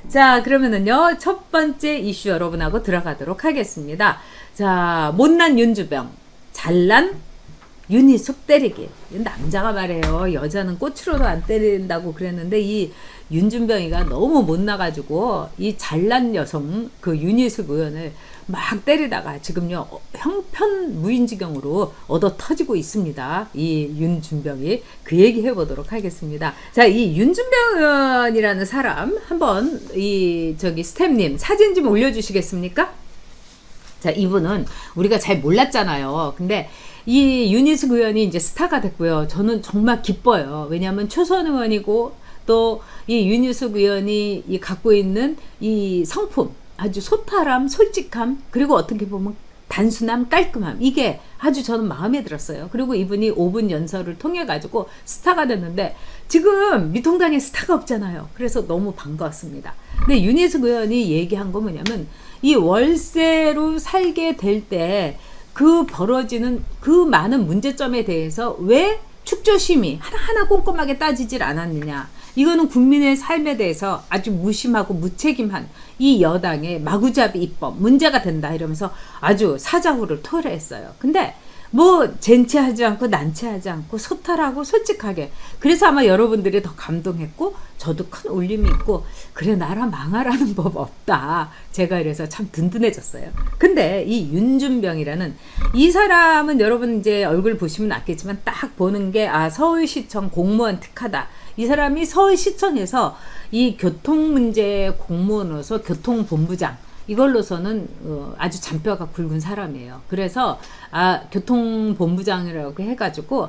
자, 그러면은요, 첫 번째 이슈 여러분하고 들어가도록 하겠습니다. 자, 못난 윤주병, 잘난 윤희숙 때리기. 남자가 말해요. 여자는 꽃으로도 안 때린다고 그랬는데, 이 윤준병이가 너무 못나가지고, 이 잘난 여성, 그 윤희숙 의원을 막 때리다가 지금요, 형편 무인지경으로 얻어 터지고 있습니다. 이 윤준병이. 그 얘기 해보도록 하겠습니다. 자, 이 윤준병 의원이라는 사람, 한번 스텝님 사진 좀 올려주시겠습니까? 자, 이분은 우리가 잘 몰랐잖아요. 근데 이 윤희숙 의원이 이제 스타가 됐고요. 저는 정말 기뻐요. 왜냐하면 초선 의원이고 또 이 윤희숙 의원이 갖고 있는 이 성품, 아주 소탈함, 솔직함, 그리고 어떻게 보면 단순함, 깔끔함, 이게 아주 저는 마음에 들었어요. 그리고 이분이 5분 연설을 통해 가지고 스타가 됐는데 지금 미통당에 스타가 없잖아요. 그래서 너무 반가웠습니다. 근데 윤희숙 의원이 얘기한 거 뭐냐면, 이 월세로 살게 될 때 그 벌어지는 그 많은 문제점에 대해서 왜 축조심이 하나하나 꼼꼼하게 따지질 않았느냐. 이거는 국민의 삶에 대해서 아주 무심하고 무책임한 이 여당의 마구잡이 입법 문제가 된다, 이러면서 아주 사자후를 토로했어요. 근데 뭐 젠체하지 않고 난체하지 않고 소탈하고 솔직하게, 그래서 아마 여러분들이 더 감동했고 저도 큰 울림이 있고, 그래 나라 망하라는 법 없다, 제가 이래서 참 든든해졌어요. 근데 이 윤준병이라는 이 사람은 여러분 이제 얼굴 보시면 알겠지만 딱 보는 게 서울시청 공무원 특하다. 이 사람이 서울시청에서 이 교통문제 공무원으로서 교통본부장, 이걸로서는 아주 잔뼈가 굵은 사람이에요. 그래서 교통본부장이라고 해가지고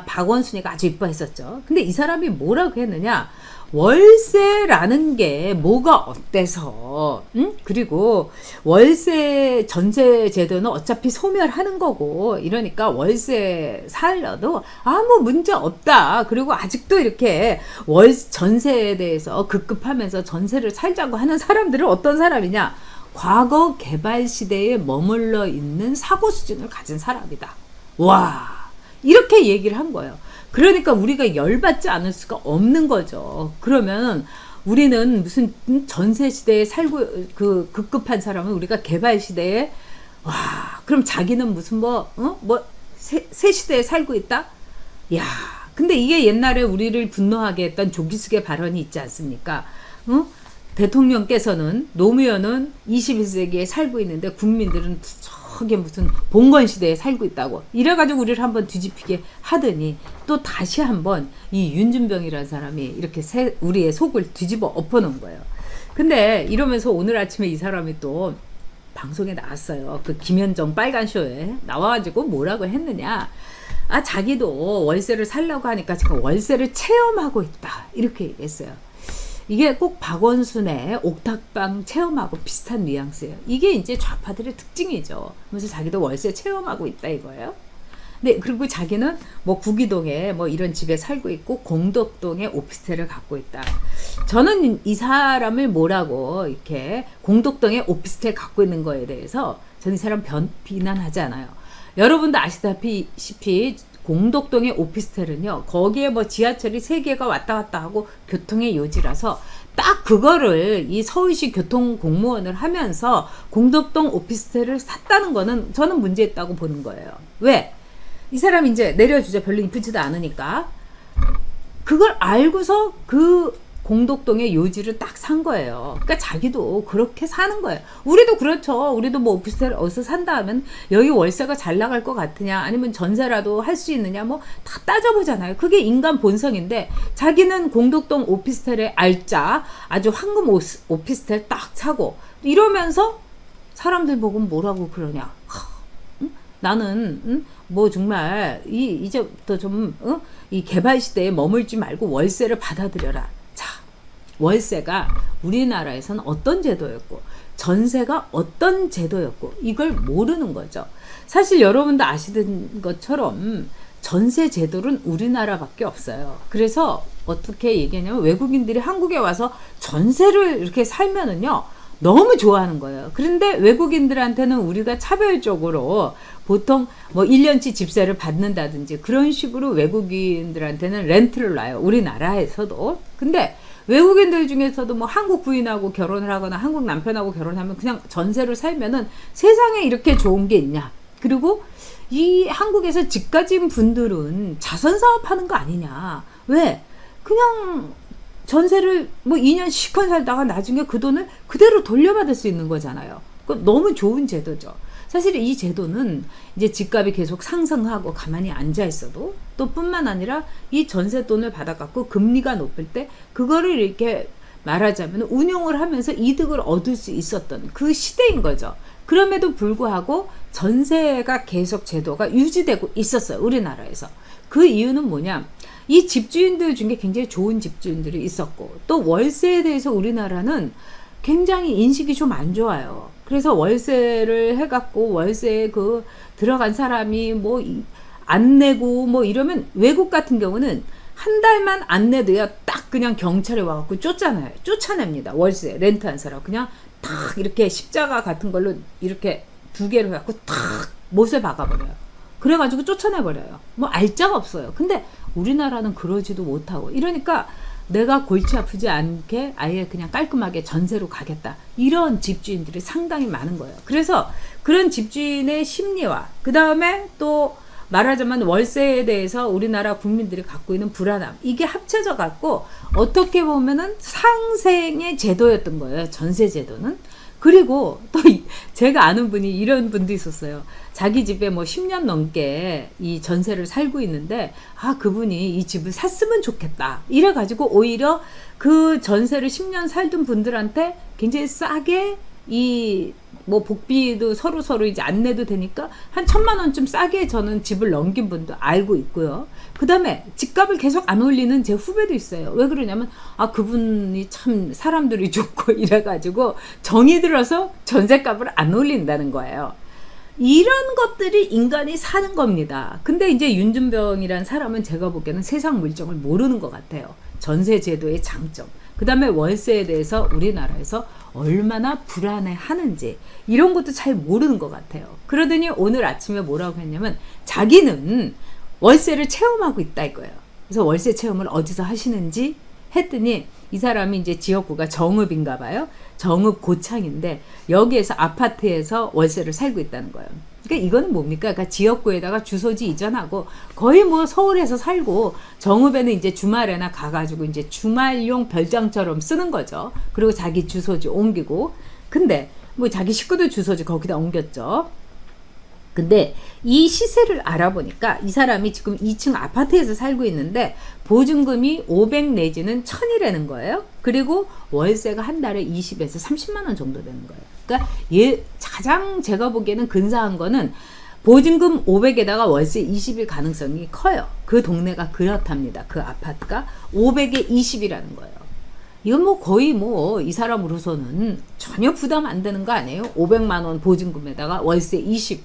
박원순이가 아주 이뻐했었죠. 근데 이 사람이 뭐라고 했느냐, 월세라는 게 뭐가 어때서, 그리고 월세 전세 제도는 어차피 소멸하는 거고, 이러니까 월세 살려도 아무 문제 없다. 그리고 아직도 이렇게 전세에 대해서 급급하면서 전세를 살자고 하는 사람들은 어떤 사람이냐, 과거 개발 시대에 머물러 있는 사고 수준을 가진 사람이다. 와, 이렇게 얘기를 한 거예요. 그러니까 우리가 열받지 않을 수가 없는 거죠. 그러면 우리는 무슨 전세 시대에 살고 급급한 사람은 우리가 개발 시대에, 와, 그럼 자기는 무슨 새 시대에 살고 있다? 야, 근데 이게 옛날에 우리를 분노하게 했던 조기숙의 발언이 있지 않습니까? 대통령께서는, 노무현은 21세기에 살고 있는데 국민들은 저게 무슨 봉건 시대에 살고 있다고, 이래가지고 우리를 한번 뒤집히게 하더니 또 다시 한번 이 윤준병이라는 사람이 이렇게 우리의 속을 뒤집어 엎어놓은 거예요. 근데 이러면서 오늘 아침에 이 사람이 또 방송에 나왔어요. 그 김현정 빨간 쇼에 나와가지고 뭐라고 했느냐, 자기도 월세를 살려고 하니까 지금 월세를 체험하고 있다, 이렇게 얘기했어요. 이게 꼭 박원순의 옥탑방 체험하고 비슷한 뉘앙스예요. 이게 이제 좌파들의 특징이죠. 그래서 자기도 월세 체험하고 있다, 이거예요. 네, 그리고 자기는 뭐 구기동에 뭐 이런 집에 살고 있고 공덕동에 오피스텔을 갖고 있다. 저는 이 사람을 뭐라고 이렇게 공덕동에 오피스텔 갖고 있는 거에 대해서 저는 이 사람 비난하지 않아요. 여러분도 아시다시피 공덕동의 오피스텔은요, 거기에 뭐 지하철이 3개가 왔다 갔다 하고 교통의 요지라서 딱 그거를 이 서울시 교통공무원을 하면서 공덕동 오피스텔을 샀다는 거는 저는 문제 있다고 보는 거예요. 왜? 이 사람이 이제 내려주자 별로 이쁘지도 않으니까 그걸 알고서 그 공덕동의 요지를 딱 산 거예요. 그러니까 자기도 그렇게 사는 거예요. 우리도 그렇죠. 우리도 뭐 오피스텔 어디서 산다 하면 여기 월세가 잘 나갈 것 같으냐, 아니면 전세라도 할 수 있느냐, 뭐 다 따져보잖아요. 그게 인간 본성인데, 자기는 공덕동 오피스텔에 알짜 아주 황금 오피스텔 딱 사고 이러면서 사람들 보고 뭐라고 그러냐. 나는 뭐 정말 이제부터 좀 이 개발 시대에 머물지 말고 월세를 받아들여라. 월세가 우리나라에서는 어떤 제도였고 전세가 어떤 제도였고 이걸 모르는 거죠. 사실 여러분도 아시는 것처럼 전세 제도는 우리나라밖에 없어요. 그래서 어떻게 얘기하냐면, 외국인들이 한국에 와서 전세를 이렇게 살면은요, 너무 좋아하는 거예요. 그런데 외국인들한테는 우리가 차별적으로 보통 뭐 1년치 집세를 받는다든지 그런 식으로 외국인들한테는 렌트를 놔요. 우리나라에서도. 근데 외국인들 중에서도 뭐 한국 부인하고 결혼을 하거나 한국 남편하고 결혼하면 그냥 전세로 살면은 세상에 이렇게 좋은 게 있냐. 그리고 이 한국에서 집 가진 분들은 자선 사업하는 거 아니냐. 왜? 그냥 전세를 뭐 2년 시컷 살다가 나중에 그 돈을 그대로 돌려받을 수 있는 거잖아요. 너무 좋은 제도죠. 사실 이 제도는 이제 집값이 계속 상승하고 가만히 앉아 있어도 또 뿐만 아니라 이 전세 돈을 받아갖고 금리가 높을 때 그거를 이렇게 말하자면 운용을 하면서 이득을 얻을 수 있었던 그 시대인 거죠. 그럼에도 불구하고 전세가 계속 제도가 유지되고 있었어요. 우리나라에서. 그 이유는 뭐냐? 이 집주인들 중에 굉장히 좋은 집주인들이 있었고 또 월세에 대해서 우리나라는 굉장히 인식이 좀 안 좋아요. 그래서 월세를 해갖고 월세에 그 들어간 사람이 뭐 안 내고 뭐 이러면 외국 같은 경우는 한 달만 안 내도야 딱 그냥 경찰에 와갖고 쫓잖아요. 쫓아냅니다. 월세 렌트한 사람 그냥 탁 이렇게 십자가 같은 걸로 이렇게 2개로 해갖고 탁 못에 박아버려요. 그래가지고 쫓아내버려요. 뭐 알자가 없어요. 근데 우리나라는 그러지도 못하고 이러니까 내가 골치 아프지 않게 아예 그냥 깔끔하게 전세로 가겠다. 이런 집주인들이 상당히 많은 거예요. 그래서 그런 집주인의 심리와 그 다음에 또 말하자면 월세에 대해서 우리나라 국민들이 갖고 있는 불안함 이게 합쳐져 갖고 어떻게 보면은 상생의 제도였던 거예요. 전세 제도는. 그리고 또 제가 아는 분이 이런 분도 있었어요. 자기 집에 뭐 10년 넘게 이 전세를 살고 있는데 그분이 이 집을 샀으면 좋겠다. 이래가지고 오히려 그 전세를 10년 살던 분들한테 굉장히 싸게 이 뭐 복비도 서로 이제 안 내도 되니까 한 1,000만 원쯤 싸게 저는 집을 넘긴 분도 알고 있고요. 그 다음에 집값을 계속 안 올리는 제 후배도 있어요. 왜 그러냐면 그분이 참 사람들이 좋고 이래가지고 정이 들어서 전세값을 안 올린다는 거예요. 이런 것들이 인간이 사는 겁니다. 근데 이제 윤준병이란 사람은 제가 보기에는 세상 물정을 모르는 것 같아요. 전세 제도의 장점, 그 다음에 월세에 대해서 우리나라에서 얼마나 불안해 하는지 이런 것도 잘 모르는 것 같아요. 그러더니 오늘 아침에 뭐라고 했냐면 자기는 월세를 체험하고 있다 이거예요. 그래서 월세 체험을 어디서 하시는지 했더니 이 사람이 이제 지역구가 정읍인가 봐요. 정읍 고창인데 여기에서 아파트에서 월세를 살고 있다는 거예요. 그러니까 이거는 뭡니까? 그러니까 지역구에다가 주소지 이전하고 거의 뭐 서울에서 살고 정읍에는 이제 주말에나 가가지고 이제 주말용 별장처럼 쓰는 거죠. 그리고 자기 주소지 옮기고. 근데 뭐 자기 식구들 주소지 거기다 옮겼죠. 근데 이 시세를 알아보니까 이 사람이 지금 2층 아파트에서 살고 있는데 보증금이 500 내지는 1000이라는 거예요. 그리고 월세가 한 달에 20에서 30만 원 정도 되는 거예요. 그러니까 가장 제가 보기에는 근사한 거는 보증금 500에다가 월세 20일 가능성이 커요. 그 동네가 그렇답니다. 그 아파트가 500에 20이라는 거예요. 이건 뭐 거의 뭐 이 사람으로서는 전혀 부담 안 되는 거 아니에요? 500만 원 보증금에다가 월세 20.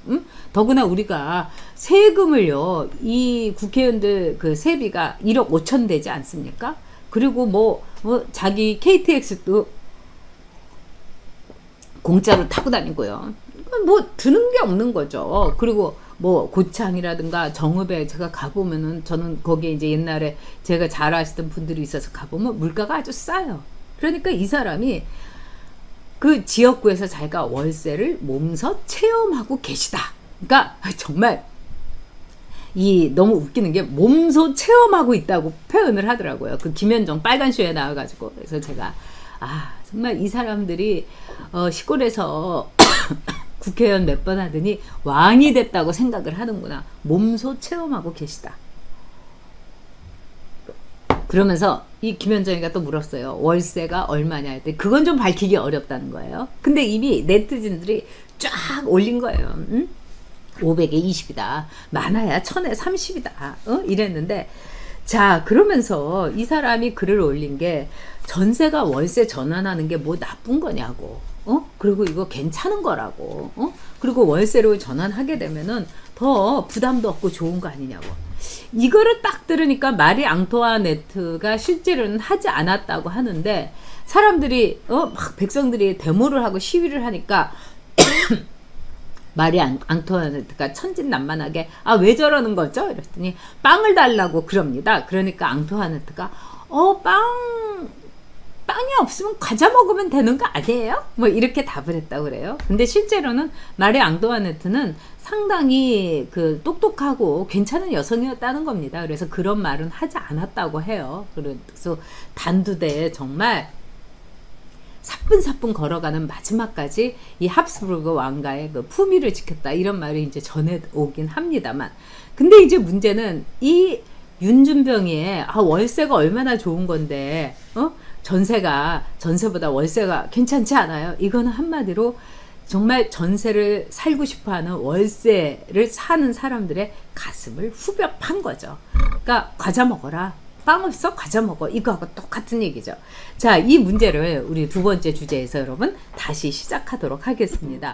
더구나 우리가 세금을요, 이 국회의원들 그 세비가 1억 5천 되지 않습니까? 그리고 뭐 자기 KTX도 공짜로 타고 다니고요. 뭐 드는 게 없는 거죠. 그리고 뭐 고창이라든가 정읍에 제가 가보면은 저는 거기에 이제 옛날에 제가 잘 아시던 분들이 있어서 가보면 물가가 아주 싸요. 그러니까 이 사람이 그 지역구에서 자기가 월세를 몸소 체험하고 계시다. 그러니까 정말 너무 웃기는 게 몸소 체험하고 있다고 표현을 하더라고요. 그 김현정 빨간 쇼에 나와가지고. 그래서 제가 정말 이 사람들이 시골에서 국회의원 몇 번 하더니 왕이 됐다고 생각을 하는구나. 몸소 체험하고 계시다. 그러면서 이 김현정이가 또 물었어요. 월세가 얼마냐 했더니 그건 좀 밝히기 어렵다는 거예요. 근데 이미 네티즌들이 쫙 올린 거예요. 500에 20이다. 많아야 1000에 30이다. 이랬는데 자, 그러면서 이 사람이 글을 올린 게 전세가 월세 전환하는 게 뭐 나쁜 거냐고. 그리고 이거 괜찮은 거라고. 그리고 월세로 전환하게 되면은 더 부담도 없고 좋은 거 아니냐고. 이거를 딱 들으니까 마리 앙투아네트가 실제로는 하지 않았다고 하는데 사람들이 막 백성들이 데모를 하고 시위를 하니까 마리 앙투아네트가 천진난만하게 왜 저러는 거죠? 이랬더니 빵을 달라고 그럽니다. 그러니까 앙투아네트가 빵이 없으면 과자 먹으면 되는 거 아니에요? 뭐 이렇게 답을 했다고 그래요. 근데 실제로는 마리 앙투아네트는 상당히 그 똑똑하고 괜찮은 여성이었다는 겁니다. 그래서 그런 말은 하지 않았다고 해요. 그래서 단두대에 정말 사뿐사뿐 걸어가는 마지막까지 이 합스부르크 왕가의 그 품위를 지켰다 이런 말이 이제 전해 오긴 합니다만, 근데 이제 문제는 이 윤준병의 월세가 얼마나 좋은 건데 전세보다 월세가 괜찮지 않아요? 이거는 한마디로 정말 전세를 살고 싶어하는 월세를 사는 사람들의 가슴을 후벼 판 거죠. 그러니까 과자 먹어라. 빵 없어? 과자 먹어. 이거하고 똑같은 얘기죠. 자, 이 문제를 우리 두 번째 주제에서 여러분 다시 시작하도록 하겠습니다.